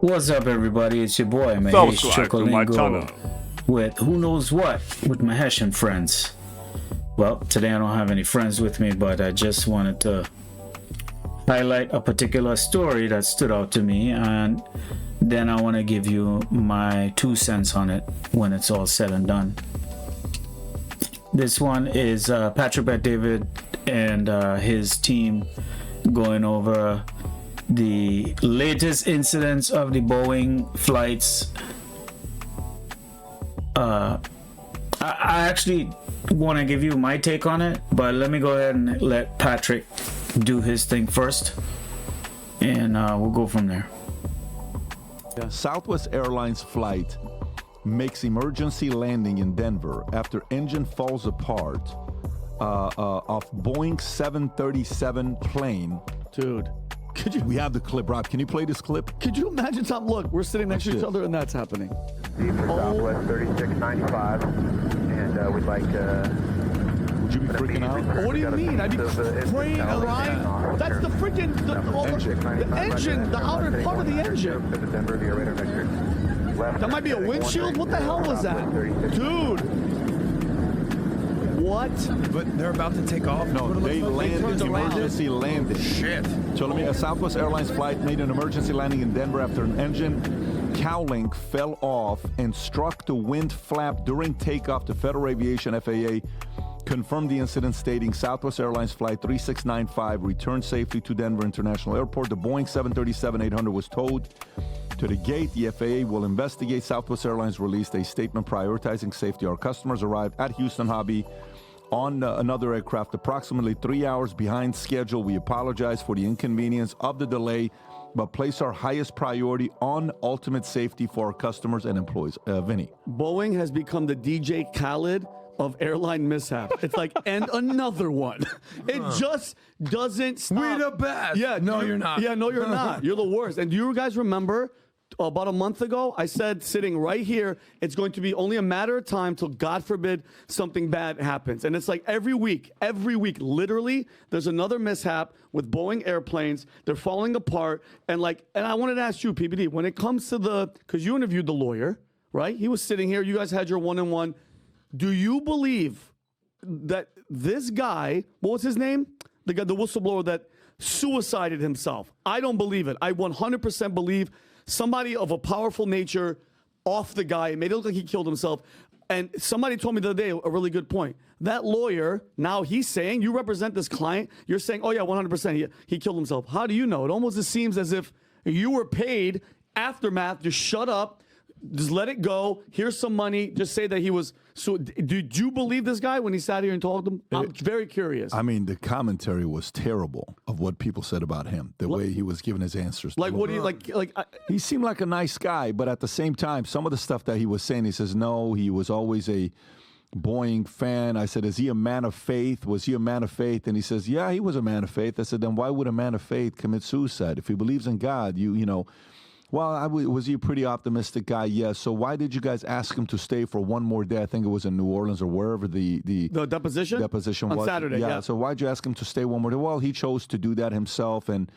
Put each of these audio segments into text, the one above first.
What's up, everybody? It's your boy, Mahesh Subscribe to my channel. with who knows what with my Hessian friends. Well, today I don't have any friends with me, but I just wanted to highlight a particular story that stood out to me, and then I want to give you my 2 cents on it when it's all said and done. This one is Patrick Bet-David and his team going over the latest incidents of the Boeing flights. I actually want to give you my take on it, but let me go ahead and let Patrick do his thing first, and we'll go from there. Southwest Airlines flight makes emergency landing in Denver after engine falls apart of Boeing 737 plane. Dude, We have the clip. Rob, can you play this clip? could you imagine something? Look, we're sitting next to each other and that's happening. Southwest 3695, and we'd like Would you be freaking out? What do you mean? I'd be praying alive. That's the freaking the engine, the outer part of the engine. That might be a windshield. What the hell was that, dude? What? But they're about to take off. No, they landed, turned around. emergency landing. Shit. So let me, a Southwest Airlines flight made an emergency landing in Denver after an engine cowling fell off and struck the wind flap during takeoff. The Federal Aviation FAA confirmed the incident, stating Southwest Airlines flight 3695 returned safely to Denver International Airport. The Boeing 737-800 was towed to the gate. The FAA will investigate. Southwest Airlines released a statement prioritizing safety. Our customers arrived at Houston Hobby on another aircraft approximately 3 hours behind schedule. We apologize for the inconvenience of the delay, but place our highest priority on ultimate safety for our customers and employees. Vinny. Boeing has become the DJ Khaled of airline mishap. It's like, and another one. It just doesn't stop. We the best. Yeah, No, you're not. Yeah, no, you're not. You're the worst. And do you guys remember about a month ago, I said sitting right here, it's going to be only a matter of time till, God forbid, something bad happens. And it's like every week, literally, there's another mishap with Boeing airplanes. They're falling apart. And I wanted to ask you, PBD, when it comes to because you interviewed the lawyer, right? He was sitting here. You guys had your one-on-one. Do you believe that this guy, what was his name? The guy, the whistleblower that suicided himself. I don't believe it. I 100% believe somebody of a powerful nature off the guy. It made it look like he killed himself. And somebody told me the other day a really good point. That lawyer, now he's saying, you represent this client. You're saying, oh yeah, 100% he killed himself. How do you know? It almost just seems as if you were paid aftermath. Just shut up. Just let it go. Here's some money. Just say that he was. So, did you believe this guy when he sat here and told him? I'm very curious. I mean, the commentary was terrible of what people said about him, the way he was giving his answers. Like, what do you He seemed like a nice guy, but at the same time, some of the stuff that he was saying, he says, no, he was always a Boeing fan. I said, is he a man of faith? Was he a man of faith? And he says, yeah, he was a man of faith. I said, then why would a man of faith commit suicide? If he believes in God, you know. Well, was he a pretty optimistic guy? Yes. So why did you guys ask him to stay for one more day? I think it was in New Orleans or wherever the deposition was. On Saturday, yeah. So why'd you ask him to stay one more day? Well, he chose to do that himself. And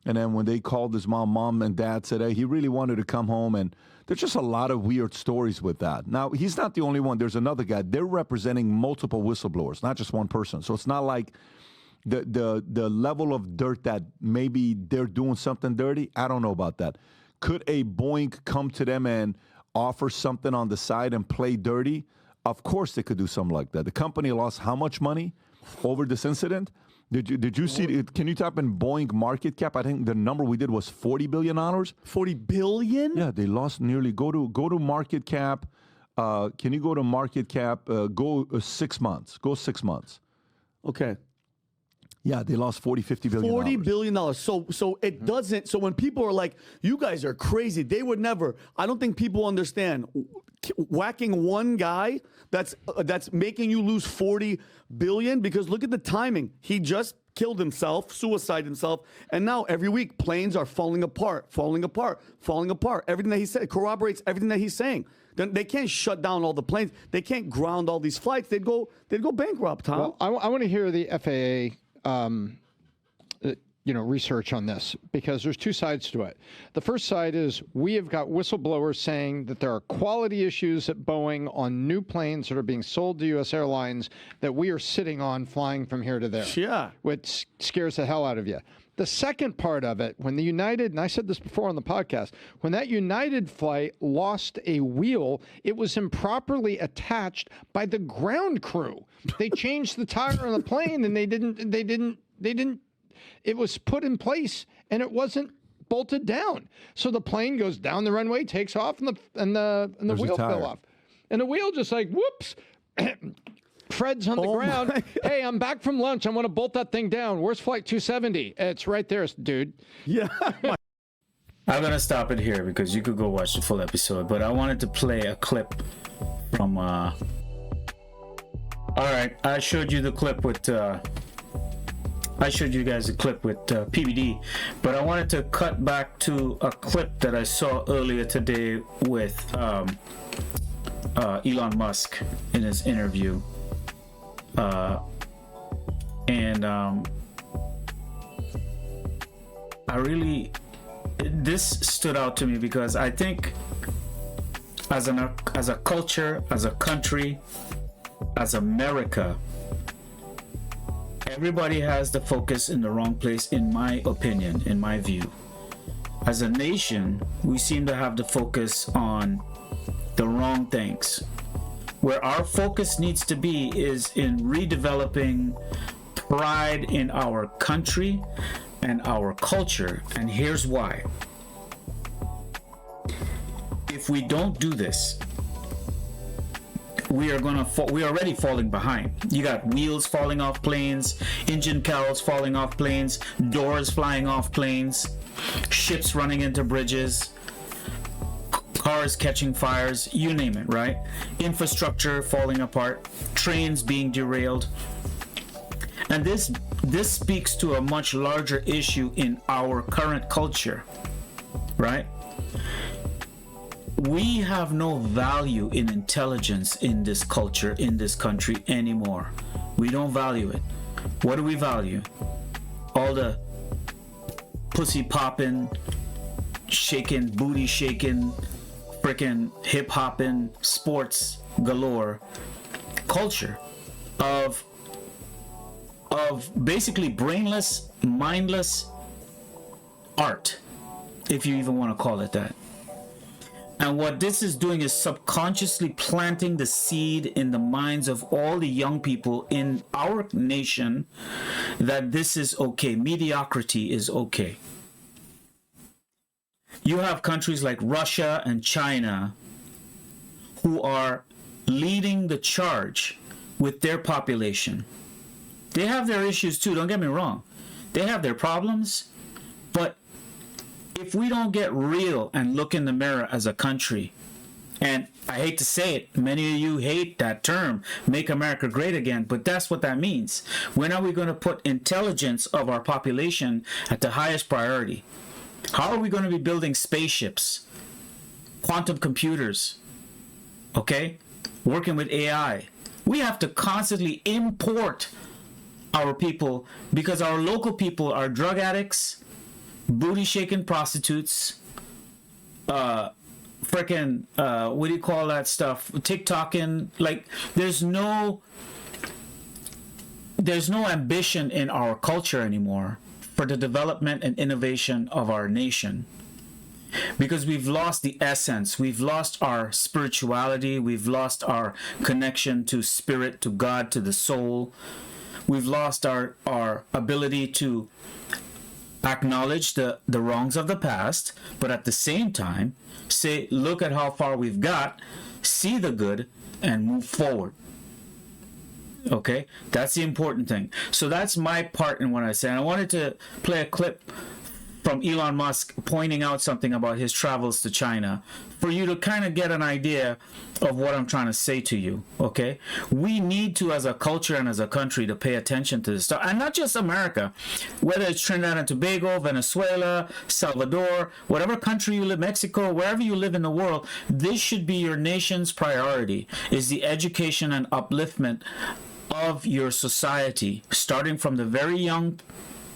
then when they called his mom and dad said, hey, he really wanted to come home. And there's just a lot of weird stories with that. Now, he's not the only one. There's another guy. They're representing multiple whistleblowers, not just one person. So it's not like the level of dirt that maybe they're doing something dirty. I don't know about that. Could a Boeing come to them and offer something on the side and play dirty? Of course they could do something like that. The company lost how much money over this incident? Did you see it? Can you type in Boeing market cap? I think the number we did was $40 billion. $40 billion? Yeah, they lost nearly. Go to market cap. Can you go to market cap? Go 6 months. Go 6 months. Okay. Yeah, they lost $50 billion. $40 billion. So it doesn't. So when people are like, you guys are crazy, they would never. I don't think people understand. Whacking one guy that's making you lose $40 billion, because look at the timing. He just killed himself, suicided himself, and now every week planes are falling apart. Everything that he said corroborates everything that he's saying. Then they can't shut down all the planes. They can't ground all these flights. They'd go bankrupt, Tom. Well, I want to hear the FAA research on this, because there's two sides to it. The first side is we have got whistleblowers saying that there are quality issues at Boeing on new planes that are being sold to U.S. airlines that we are sitting on flying from here to there. Yeah. Which scares the hell out of you. The second part of it, when the United, and I said this before on the podcast, when that United flight lost a wheel, it was improperly attached by the ground crew. They changed the tire on the plane, and they didn't. It was put in place, and it wasn't bolted down. So the plane goes down the runway, takes off, and the wheel fell off, and the wheel just like whoops. Fred's on the ground. Hey, I'm back from lunch. I want to bolt that thing down. Where's flight 270? It's right there, dude. Yeah. I'm going to stop it here because you could go watch the full episode, but I wanted to play a clip from, all right, I showed you the clip with, I showed you guys a clip with PBD, but I wanted to cut back to a clip that I saw earlier today with Elon Musk in his interview. This stood out to me because I think as a culture, as a country, as America, everybody has the focus in the wrong place, in my opinion, in my view. As a nation, we seem to have the focus on the wrong things. Where our focus needs to be is in redeveloping pride in our country and our culture. And here's why. If we don't do this, we're already falling behind. You got wheels falling off planes, engine cowls falling off planes, doors flying off planes, ships running into bridges, cars catching fires, you name it, right? Infrastructure falling apart, trains being derailed. And this speaks to a much larger issue in our current culture, right? We have no value in intelligence in this culture, in this country anymore. We don't value it. What do we value? All the pussy popping, shaking, booty shaking, freaking hip hopping, sports galore culture of basically brainless, mindless art, if you even want to call it that. And what this is doing is subconsciously planting the seed in the minds of all the young people in our nation that this is okay, mediocrity is okay. You have countries like Russia and China who are leading the charge with their population. They have their issues too, don't get me wrong. They have their problems, but if we don't get real and look in the mirror as a country, and I hate to say it, many of you hate that term, make America great again, but that's what that means. When are we going to put intelligence of our population at the highest priority? How are we going to be building spaceships, quantum computers, okay? Working with AI. We have to constantly import our people because our local people are drug addicts, booty shaking prostitutes, freaking, what do you call that stuff? TikToking. Like, there's no ambition in our culture anymore for the development and innovation of our nation. Because we've lost the essence, we've lost our spirituality, we've lost our connection to spirit, to God, to the soul. We've lost our ability to acknowledge the wrongs of the past, but at the same time, say, look at how far we've got, see the good, and move forward. Okay? That's the important thing. So that's my part in what I say. And I wanted to play a clip from Elon Musk pointing out something about his travels to China for you to kind of get an idea of what I'm trying to say to you, okay? We need to, as a culture and as a country, to pay attention to this stuff. And not just America, whether it's Trinidad and Tobago, Venezuela, Salvador, whatever country you live, Mexico, wherever you live in the world, this should be your nation's priority, is the education and upliftment of your society, starting from the very young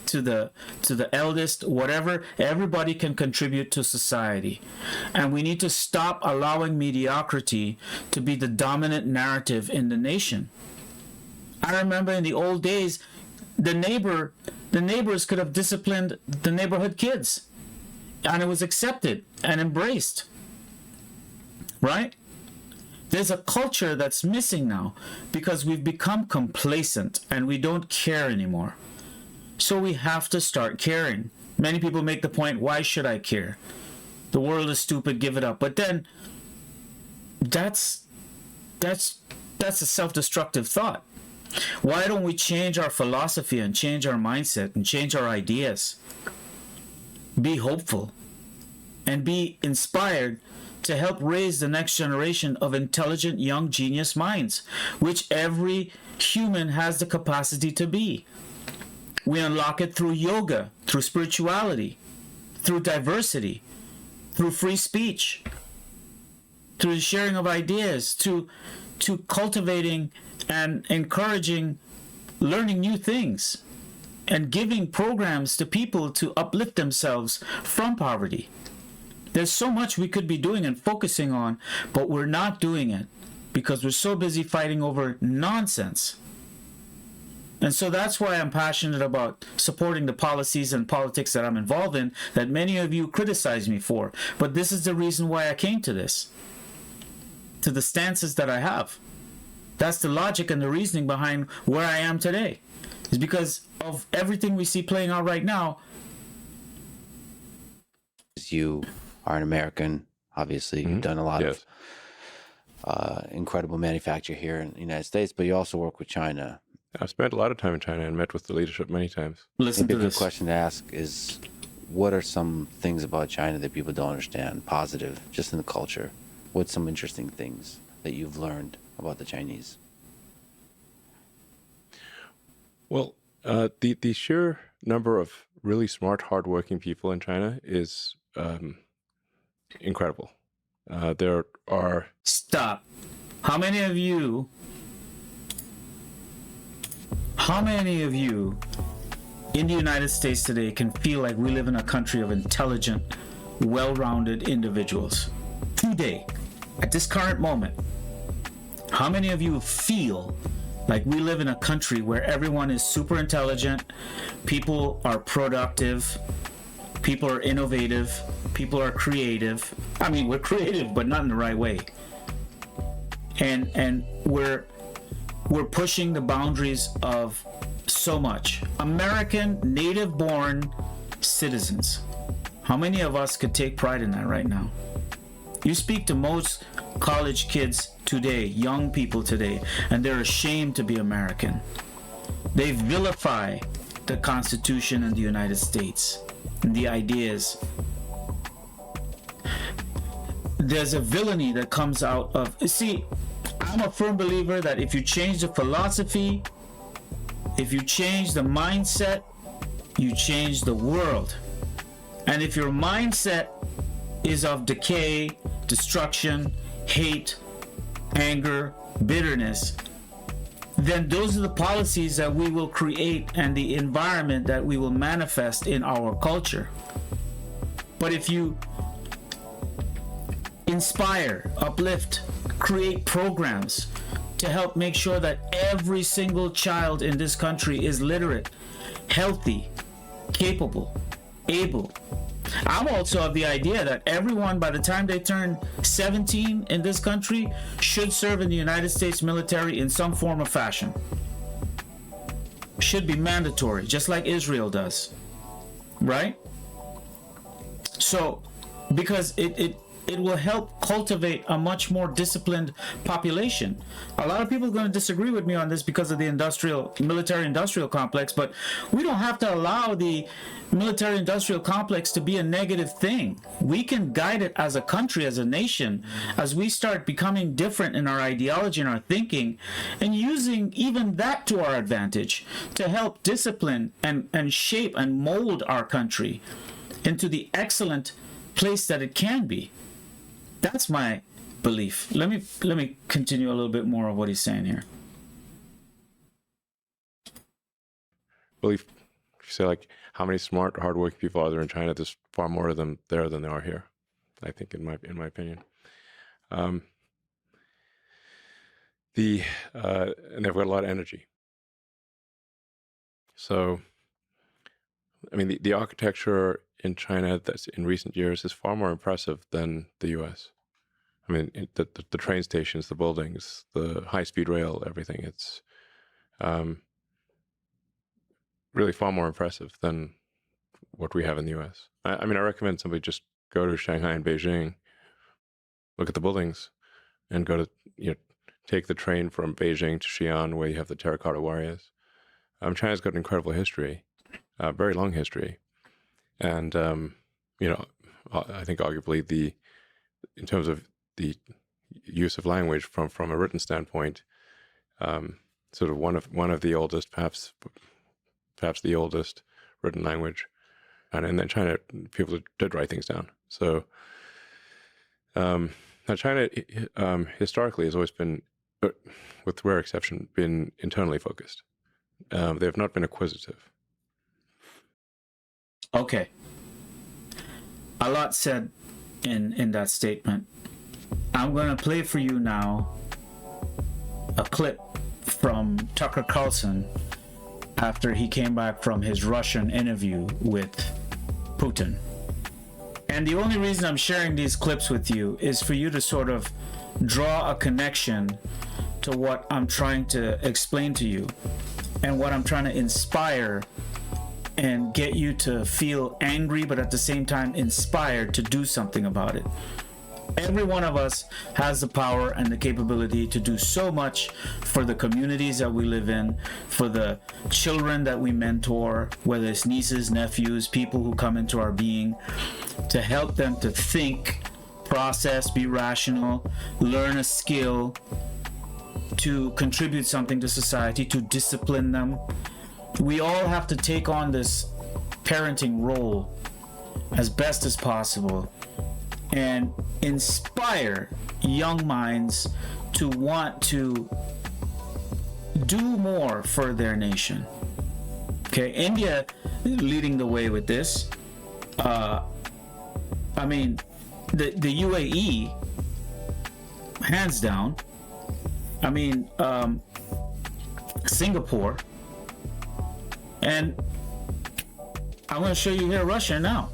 to the eldest, whatever. Everybody can contribute to society, and we need to stop allowing mediocrity to be the dominant narrative in the nation. I remember in the old days, the neighbors could have disciplined the neighborhood kids, and it was accepted and embraced, right? There's a culture that's missing now because we've become complacent and we don't care anymore. So we have to start caring. Many people make the point, why should I care? The world is stupid, give it up. But then that's a self-destructive thought. Why don't we change our philosophy and change our mindset and change our ideas? Be hopeful and be inspired to help raise the next generation of intelligent young genius minds, which every human has the capacity to be. We unlock it through yoga, through spirituality, through diversity, through free speech, through the sharing of ideas, to cultivating and encouraging learning new things and giving programs to people to uplift themselves from poverty. There's so much we could be doing and focusing on, but we're not doing it because we're so busy fighting over nonsense. And so that's why I'm passionate about supporting the policies and politics that I'm involved in that many of you criticize me for. But this is the reason why I came to this, to the stances that I have. That's the logic and the reasoning behind where I am today. Is because of everything we see playing out right now. You are an American, obviously. You've done a lot of incredible manufacture here in the United States, but you also work with China. I've spent a lot of time in China and met with the leadership many times. Listen to Maybe a this. good question to ask is, what are some things about China that people don't understand, positive, just in the culture? What's some interesting things that you've learned about the Chinese? Well, the sheer number of really smart, hardworking people in China is incredible. There are... Stop. How many of you in the United States today can feel like we live in a country of intelligent, well-rounded individuals? Today, at this current moment, how many of you feel like we live in a country where everyone is super intelligent, people are productive, people are innovative, people are creative? I mean, we're creative, but not in the right way. And we're pushing the boundaries of so much. American native-born citizens. How many of us could take pride in that right now? You speak to most college kids today, young people today, and they're ashamed to be American. They vilify the Constitution and the United States and the ideas. There's a villainy that comes out of... See, I'm a firm believer that if you change the philosophy, if you change the mindset, you change the world. And if your mindset is of decay, destruction, hate, anger, bitterness, then those are the policies that we will create and the environment that we will manifest in our culture. But if you inspire, uplift, create programs to help make sure that every single child in this country is literate, healthy, capable, able. I'm also of the idea that everyone, by the time they turn 17 in this country, should serve in the United States military in some form or fashion. Should be mandatory, just like Israel does. Right? So, because it will help cultivate a much more disciplined population. A lot of people are going to disagree with me on this because of the military-industrial complex, but we don't have to allow the military-industrial complex to be a negative thing. We can guide it as a country, as a nation, as we start becoming different in our ideology and our thinking, and using even that to our advantage to help discipline and shape and mold our country into the excellent place that it can be. That's my belief. Let me continue a little bit more of what he's saying here. Belief you say like how many smart, hardworking people are there in China, there's far more of them there than there are here. I think, in my opinion. And they've got a lot of energy. So, I mean, the architecture in China that's in recent years is far more impressive than the U.S. I mean, the train stations, the buildings, the high-speed rail, everything. It's really far more impressive than what we have in the U.S. I mean, I recommend somebody just go to Shanghai and Beijing, look at the buildings, and go to, take the train from Beijing to Xi'an, where you have the terracotta warriors. China's got an incredible history, very long history. And, I think arguably in terms of the use of language from a written standpoint, sort of one of the oldest, perhaps the oldest written language. And in China, people did write things down. So now China historically has always been, with rare exception, been internally focused. They have not been acquisitive. Okay. A lot said in that statement. I'm going to play for you now a clip from Tucker Carlson after he came back from his Russian interview with Putin. And the only reason I'm sharing these clips with you is for you to sort of draw a connection to what I'm trying to explain to you and what I'm trying to inspire and get you to feel angry, but at the same time inspired to do something about it. Every one of us has the power and the capability to do so much for the communities that we live in, for the children that we mentor, whether it's nieces, nephews, people who come into our being, to help them to think, process, be rational, learn a skill, to contribute something to society, to discipline them. We all have to take on this parenting role as best as possible and inspire young minds to want to do more for their nation. Okay, India leading the way with this. I mean, the UAE, hands down. I mean, Singapore. And I'm going to show you here Russia now.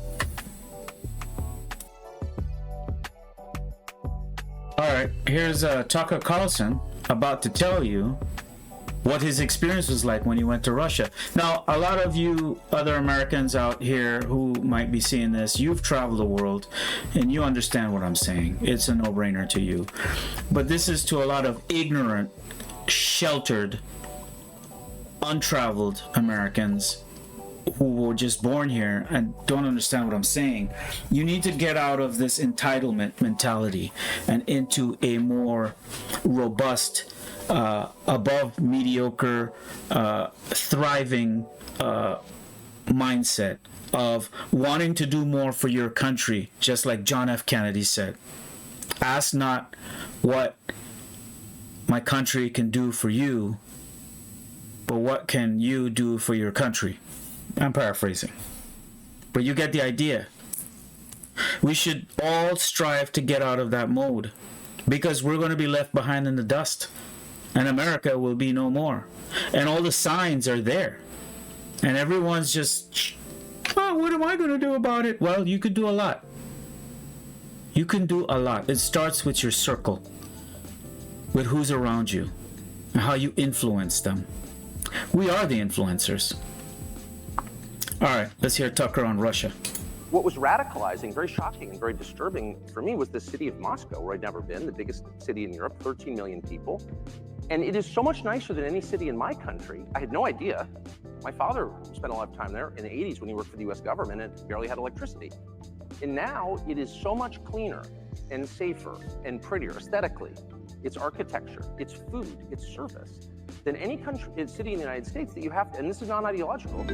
All right, here's Tucker Carlson about to tell you what his experience was like when he went to Russia. Now, a lot of you other Americans out here who might be seeing this, you've traveled the world and you understand what I'm saying. It's a no-brainer to you. But this is to a lot of ignorant, sheltered, untraveled Americans who were just born here and don't understand what I'm saying. You need to get out of this entitlement mentality and into a more robust, above mediocre, thriving mindset of wanting to do more for your country, just like John F. Kennedy said. Ask not what my country can do for you, but what can you do for your country? I'm paraphrasing, but you get the idea. We should all strive to get out of that mode because we're going to be left behind in the dust and America will be no more. And all the signs are there. And everyone's just, oh, what am I going to do about it? Well, you could do a lot. You can do a lot. It starts with your circle, with who's around you, and how you influence them. We are the influencers. All right, let's hear Tucker on Russia. What was radicalizing, very shocking and very disturbing for me was the city of Moscow, where I'd never been, the biggest city in Europe, 13 million people. And it is so much nicer than any city in my country. I had no idea. My father spent a lot of time there in the 80s when he worked for the US government and barely had electricity. And now it is so much cleaner and safer and prettier aesthetically. It's architecture, it's food, it's service than any country, city in the United States that you have to, and this is non-ideological.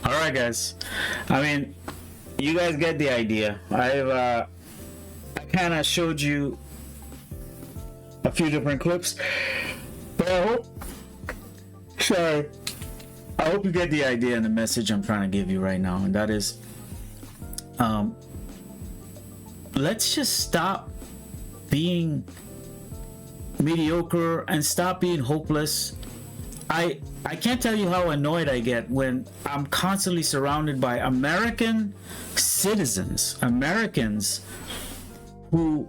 All right, guys. I mean, you guys get the idea. I kind of showed you a few different clips, but I hope you get the idea and the message I'm trying to give you right now, and that is, let's just stop being mediocre and stop being hopeless. I can't tell you how annoyed I get when I'm constantly surrounded by American citizens, Americans who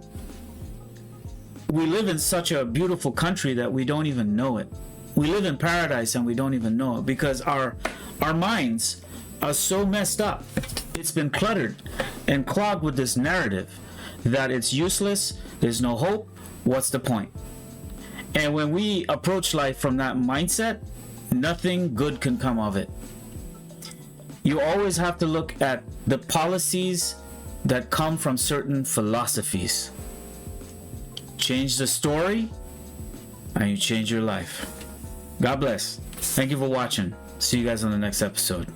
we live in such a beautiful country that we don't even know it. We live in paradise and we don't even know it because our minds are so messed up. It's been cluttered and clogged with this narrative that it's useless, there's no hope, what's the point? And when we approach life from that mindset, nothing good can come of it. You always have to look at the policies that come from certain philosophies. Change the story, and you change your life. God bless. Thank you for watching. See you guys on the next episode.